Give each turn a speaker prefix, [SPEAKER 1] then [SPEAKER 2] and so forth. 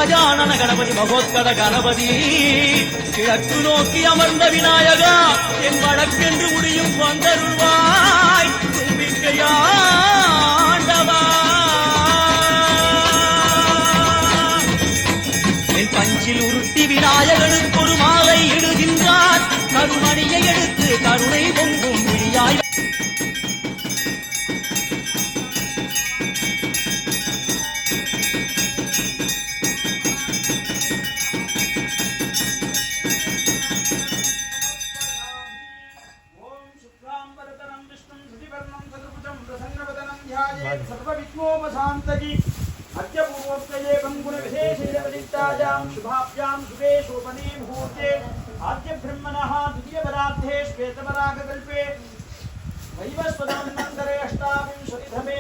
[SPEAKER 1] கஜானன கணபதி மகோத்கத கணபதி கிழக்கு நோக்கி அமர்ந்த விநாயகா என் வழக்கென்று முடியும் வந்தருள்வாய் தும்பிக்கையாண்டவா என் பஞ்சில் உருட்டி விநாயகனுக்கு ஒரு மாலை இடுகின்றார் கருமணியை எடுத்து கருணை பொங்கும் விழியாய்
[SPEAKER 2] सर्वविघ्नोपशान्तये अद्य पूर्वोक्तये बङ्गुणविशेषैरवदिष्टायां शुभाभ्यां शुभे शोभने मुहूर्ते आद्य ब्रह्मणः द्वितीयपरार्धे श्वेतपरागकल्पे वैवस्वतमन्वन्तरे अष्टाविंशतितमे